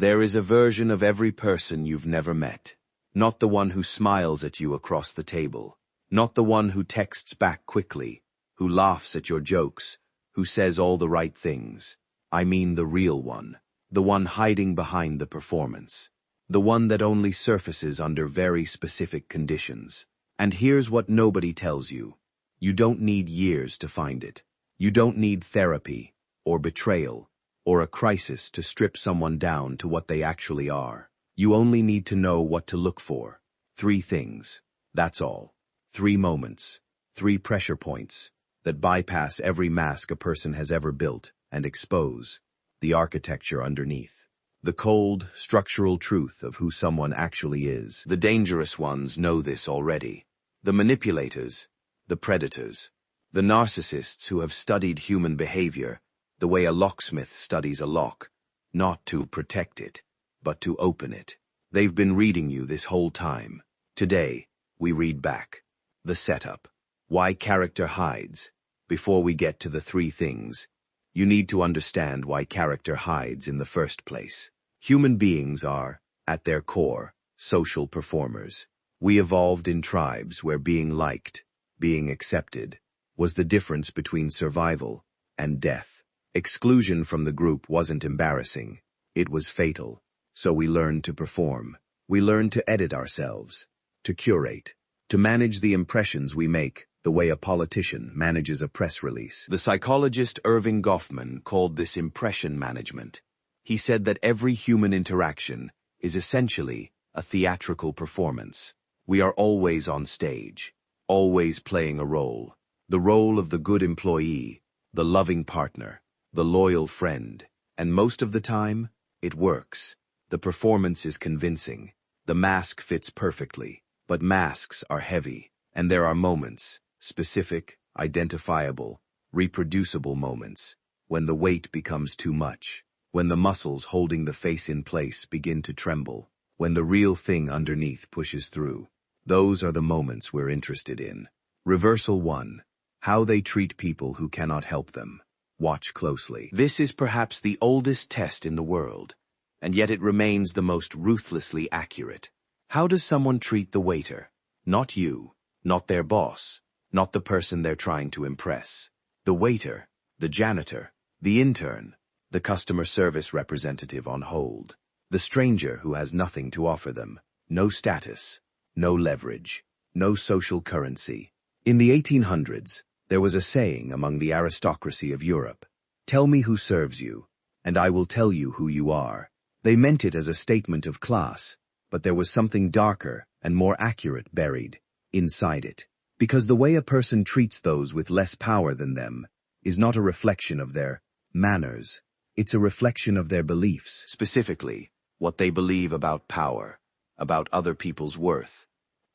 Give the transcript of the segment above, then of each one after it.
There is a version of every person you've never met. Not the one who smiles at you across the table. Not the one who texts back quickly, who laughs at your jokes, who says all the right things. I mean the real one. The one hiding behind the performance. The one that only surfaces under very specific conditions. And here's what nobody tells you. You don't need years to find it. You don't need therapy, or betrayal, or a crisis to strip someone down to what they actually are. You only need to know what to look for. 3 things. That's all. 3 moments. 3 pressure points that bypass every mask a person has ever built and expose the architecture underneath. The cold, structural truth of who someone actually is. The dangerous ones know this already. The manipulators, the predators, the narcissists who have studied human behavior the way a locksmith studies a lock, not to protect it, but to open it. They've been reading you this whole time. Today, we read back. The setup. Why character hides. Before we get to the 3 things, you need to understand why character hides in the first place. Human beings are, at their core, social performers. We evolved in tribes where being liked, being accepted, was the difference between survival and death. Exclusion from the group wasn't embarrassing. It was fatal. So we learned to perform. We learned to edit ourselves, to curate, to manage the impressions we make the way a politician manages a press release. The psychologist Irving Goffman called this impression management. He said that every human interaction is essentially a theatrical performance. We are always on stage, always playing a role. The role of the good employee, the loving partner, the loyal friend. And most of the time, it works. The performance is convincing. The mask fits perfectly. But masks are heavy, and there are moments, specific, identifiable, reproducible moments, when the weight becomes too much, when the muscles holding the face in place begin to tremble, when the real thing underneath pushes through. Those are the moments we're interested in. Reversal 1. How they treat people who cannot help them. Watch closely. This is perhaps the oldest test in the world, and yet it remains the most ruthlessly accurate. How does someone treat the waiter? Not you, not their boss, not the person they're trying to impress. The waiter, the janitor, the intern, the customer service representative on hold, the stranger who has nothing to offer them, no status, no leverage, no social currency. In the 1800s, there was a saying among the aristocracy of Europe, "Tell me who serves you, and I will tell you who you are." They meant it as a statement of class, but there was something darker and more accurate buried inside it. Because the way a person treats those with less power than them is not a reflection of their manners, it's a reflection of their beliefs. Specifically, what they believe about power, about other people's worth,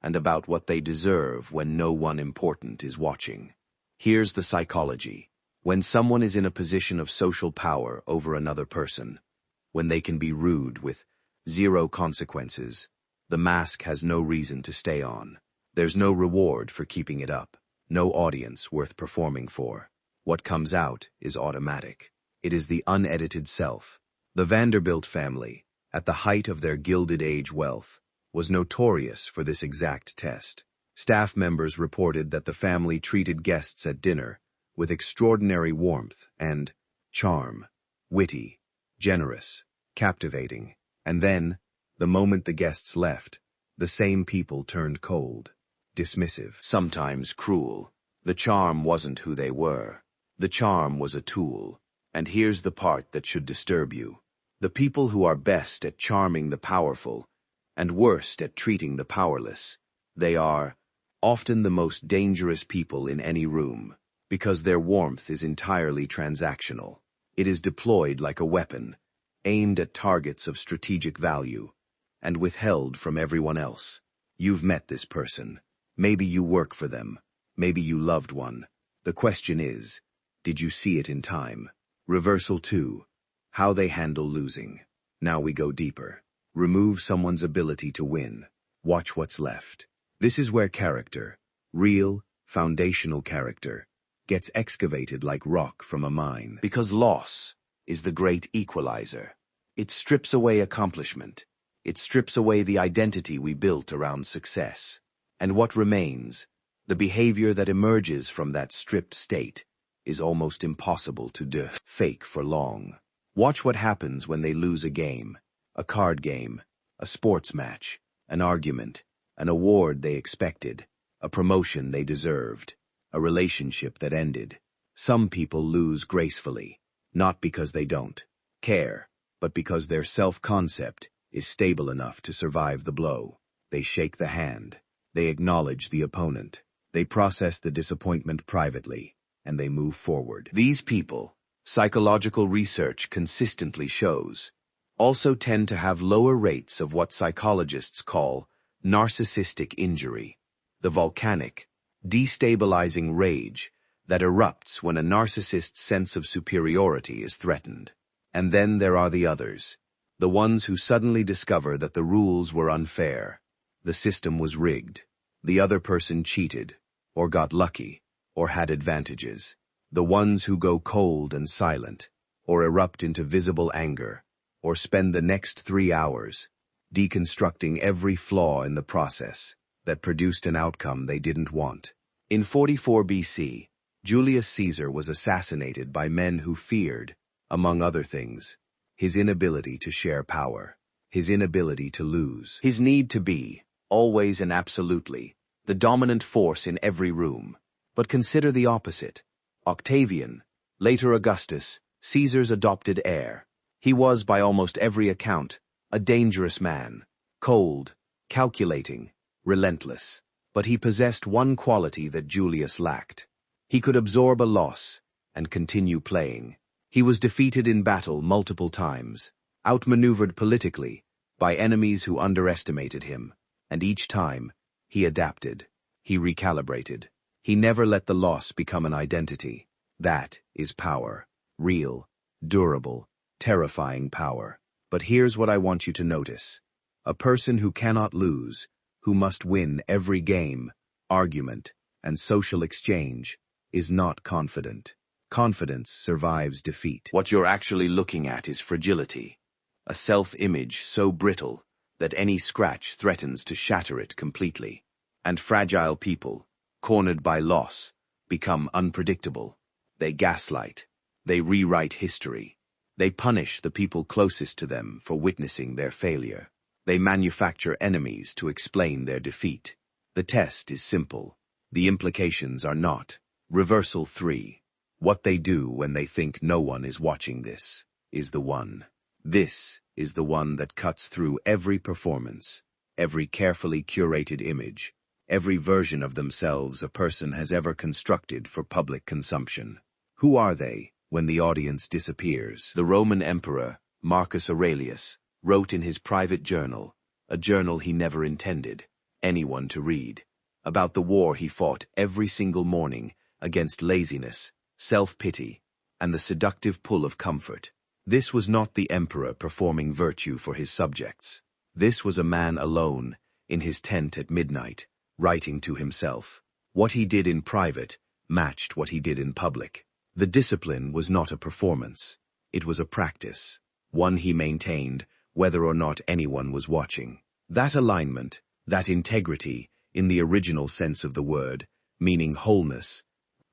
and about what they deserve when no one important is watching. Here's the psychology. When someone is in a position of social power over another person, when they can be rude with 0 consequences, the mask has no reason to stay on. There's no reward for keeping it up, no audience worth performing for. What comes out is automatic. It is the unedited self. The Vanderbilt family, at the height of their Gilded Age wealth, was notorious for this exact test. Staff members reported that the family treated guests at dinner with extraordinary warmth and charm, witty, generous, captivating, and then, the moment the guests left, the same people turned cold, dismissive, sometimes cruel. The charm wasn't who they were. The charm was a tool. And here's the part that should disturb you. The people who are best at charming the powerful and worst at treating the powerless, they are often the most dangerous people in any room, because their warmth is entirely transactional. It is deployed like a weapon, aimed at targets of strategic value, and withheld from everyone else. You've met this person. Maybe you work for them. Maybe you loved one. The question is, did you see it in time? Reversal 2. How they handle losing. Now we go deeper. Remove someone's ability to win. Watch what's left. This is where character, real, foundational character, gets excavated like rock from a mine. Because loss is the great equalizer. It strips away accomplishment. It strips away the identity we built around success. And what remains, the behavior that emerges from that stripped state, is almost impossible to fake for long. Watch what happens when they lose a game, a card game, a sports match, an argument, an award they expected, a promotion they deserved, a relationship that ended. Some people lose gracefully, not because they don't care, but because their self-concept is stable enough to survive the blow. They shake the hand. They acknowledge the opponent. They process the disappointment privately, and they move forward. These people, psychological research consistently shows, also tend to have lower rates of what psychologists call narcissistic injury, the volcanic, destabilizing rage that erupts when a narcissist's sense of superiority is threatened. And then there are the others, the ones who suddenly discover that the rules were unfair, the system was rigged, the other person cheated, or got lucky, or had advantages, the ones who go cold and silent, or erupt into visible anger, or spend the next 3 hours deconstructing every flaw in the process that produced an outcome they didn't want. In 44 BC, Julius Caesar was assassinated by men who feared, among other things, his inability to share power, his inability to lose, his need to be, always and absolutely, the dominant force in every room. But consider the opposite. Octavian, later Augustus, Caesar's adopted heir. He was, by almost every account, a dangerous man, cold, calculating, relentless. But he possessed one quality that Julius lacked. He could absorb a loss and continue playing. He was defeated in battle multiple times, outmaneuvered politically by enemies who underestimated him, and each time he adapted, he recalibrated. He never let the loss become an identity. That is power. Real, durable, terrifying power. But here's what I want you to notice. A person who cannot lose, who must win every game, argument, and social exchange, is not confident. Confidence survives defeat. What you're actually looking at is fragility, a self-image so brittle that any scratch threatens to shatter it completely. And fragile people, cornered by loss, become unpredictable. They gaslight. They rewrite history. They punish the people closest to them for witnessing their failure. They manufacture enemies to explain their defeat. The test is simple. The implications are not. Reversal 3. What they do when they think no one is watching this is the one. This is the one that cuts through every performance, every carefully curated image, every version of themselves a person has ever constructed for public consumption. Who are they when the audience disappears? The Roman Emperor, Marcus Aurelius, wrote in his private journal, a journal he never intended anyone to read, about the war he fought every single morning against laziness, self-pity, and the seductive pull of comfort. This was not the emperor performing virtue for his subjects. This was a man alone, in his tent at midnight, writing to himself. What he did in private matched what he did in public. The discipline was not a performance. It was a practice, one he maintained whether or not anyone was watching. That alignment, that integrity, in the original sense of the word, meaning wholeness,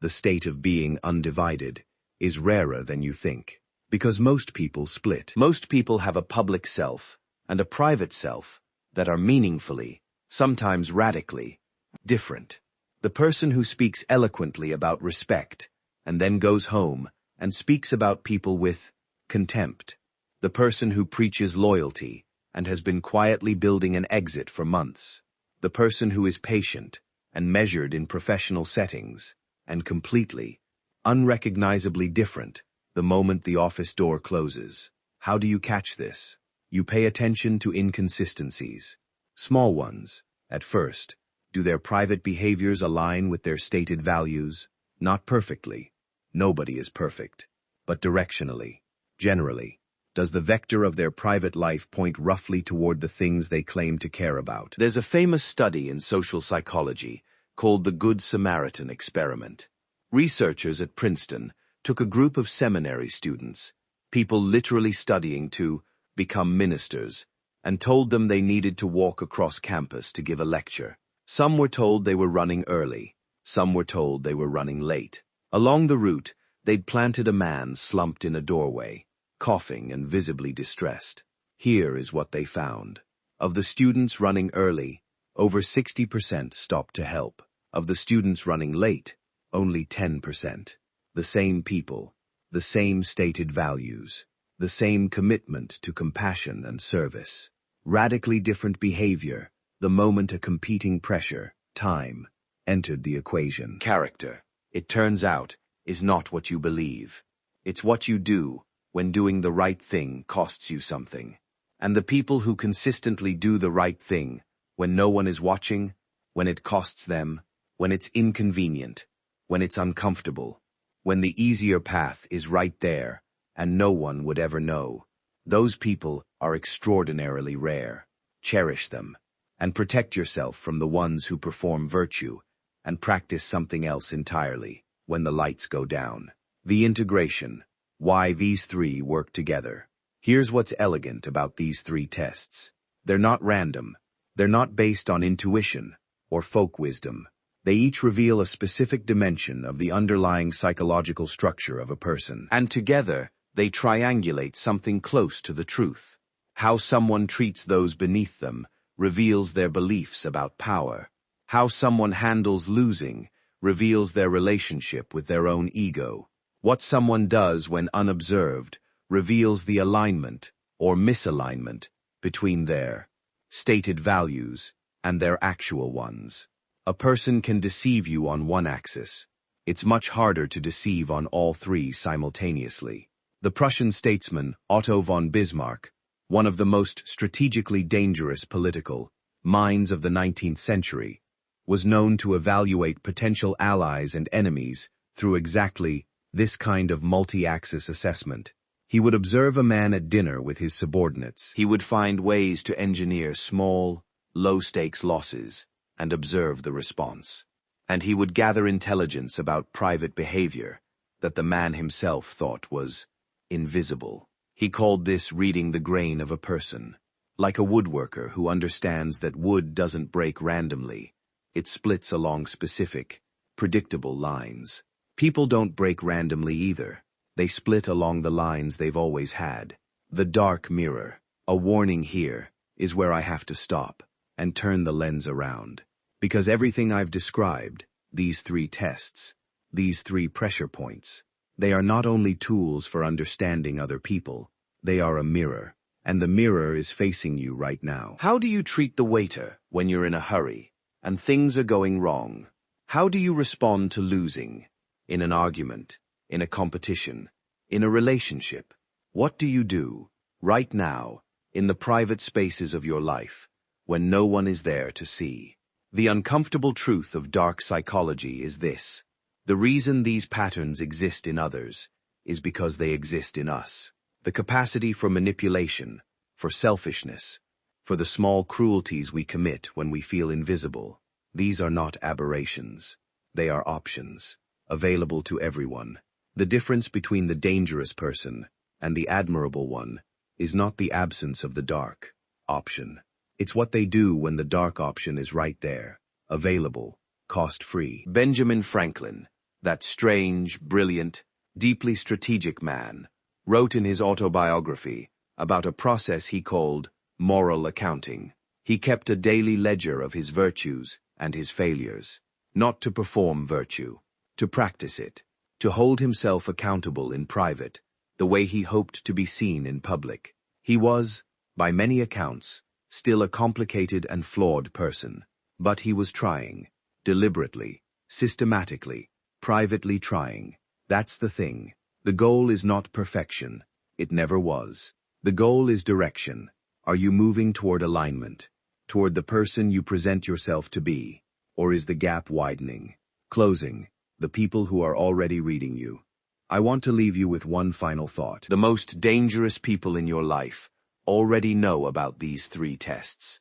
the state of being undivided, is rarer than you think. Because most people split. Most people have a public self and a private self that are meaningfully, sometimes radically, different. The person who speaks eloquently about respect and then goes home and speaks about people with contempt. The person who preaches loyalty and has been quietly building an exit for months. The person who is patient and measured in professional settings and completely, unrecognizably different the moment the office door closes. How do you catch this? You pay attention to inconsistencies. Small ones, at first. Do their private behaviors align with their stated values? Not perfectly. Nobody is perfect. But directionally, generally, does the vector of their private life point roughly toward the things they claim to care about? There's a famous study in social psychology called the Good Samaritan experiment. Researchers at Princeton took a group of seminary students, people literally studying to become ministers, and told them they needed to walk across campus to give a lecture. Some were told they were running early. Some were told they were running late. Along the route, they'd planted a man slumped in a doorway, coughing and visibly distressed. Here is what they found. Of the students running early, over 60% stopped to help. Of the students running late, only 10%. The same people, the same stated values, the same commitment to compassion and service. Radically different behavior, the moment a competing pressure, time, entered the equation. Character, it turns out, is not what you believe. It's what you do when doing the right thing costs you something. And the people who consistently do the right thing, when no one is watching, when it costs them, when it's inconvenient, when it's uncomfortable, when the easier path is right there and no one would ever know, those people are extraordinarily rare. Cherish them, and protect yourself from the ones who perform virtue and practice something else entirely when the lights go down. The integration, why these three work together. Here's what's elegant about these three tests. They're not random. They're not based on intuition or folk wisdom. They each reveal a specific dimension of the underlying psychological structure of a person. And together, they triangulate something close to the truth. How someone treats those beneath them reveals their beliefs about power. How someone handles losing reveals their relationship with their own ego. What someone does when unobserved reveals the alignment or misalignment between their stated values and their actual ones. A person can deceive you on one axis. It's much harder to deceive on all three simultaneously. The Prussian statesman Otto von Bismarck, one of the most strategically dangerous political minds of the 19th century, was known to evaluate potential allies and enemies through exactly this kind of multi-axis assessment. He would observe a man at dinner with his subordinates. He would find ways to engineer small, low-stakes losses and observe the response. And he would gather intelligence about private behavior that the man himself thought was invisible. He called this reading the grain of a person. Like a woodworker who understands that wood doesn't break randomly. It splits along specific, predictable lines. People don't break randomly either. They split along the lines they've always had. The dark mirror, a warning here, is where I have to stop and turn the lens around. Because everything I've described, these three tests, these three pressure points, they are not only tools for understanding other people, they are a mirror, and the mirror is facing you right now. How do you treat the waiter when you're in a hurry and things are going wrong? How do you respond to losing? In an argument, in a competition, in a relationship? What do you do, right now, in the private spaces of your life, when no one is there to see? The uncomfortable truth of dark psychology is this. The reason these patterns exist in others is because they exist in us. The capacity for manipulation, for selfishness, for the small cruelties we commit when we feel invisible. These are not aberrations. They are options, available to everyone. The difference between the dangerous person and the admirable one is not the absence of the dark option. It's what they do when the dark option is right there, available, cost-free. Benjamin Franklin, that strange, brilliant, deeply strategic man, wrote in his autobiography about a process he called moral accounting. He kept a daily ledger of his virtues and his failures, not to perform virtue, to practice it, to hold himself accountable in private, the way he hoped to be seen in public. He was, by many accounts, still a complicated and flawed person, but he was trying, deliberately, systematically, privately trying. That's the thing. The goal is not perfection. It never was. The goal is direction. Are you moving toward alignment, toward the person you present yourself to be, or is the gap widening, closing, the people who are already reading you? I want to leave you with one final thought. The most dangerous people in your life already know about these three tests.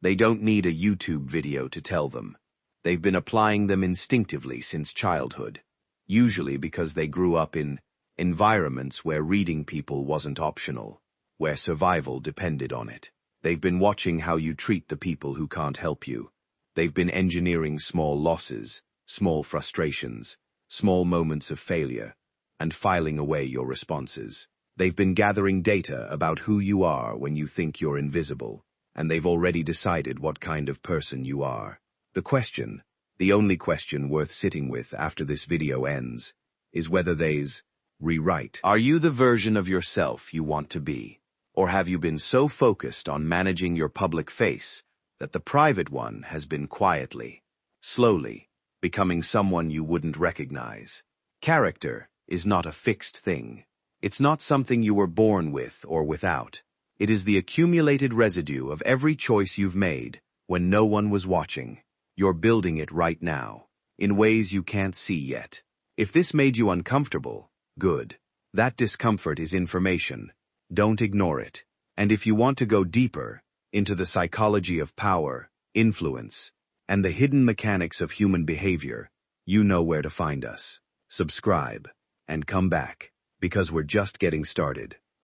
They don't need a YouTube video to tell them. They've been applying them instinctively since childhood, usually because they grew up in environments where reading people wasn't optional. where survival depended on it. They've been watching how you treat the people who can't help you. They've been engineering small losses, small frustrations, small moments of failure, and filing away your responses. They've been gathering data about who you are when you think you're invisible, and they've already decided what kind of person you are. The question, the only question worth sitting with after this video ends, is whether they's rewrite. Are you the version of yourself you want to be? Or have you been so focused on managing your public face that the private one has been quietly, slowly, becoming someone you wouldn't recognize? Character is not a fixed thing. It's not something you were born with or without. It is the accumulated residue of every choice you've made when no one was watching. You're building it right now, in ways you can't see yet. If this made you uncomfortable, good. That discomfort is information. Don't ignore it. And if you want to go deeper into the psychology of power, influence, and the hidden mechanics of human behavior, you know where to find us. Subscribe and come back, because we're just getting started.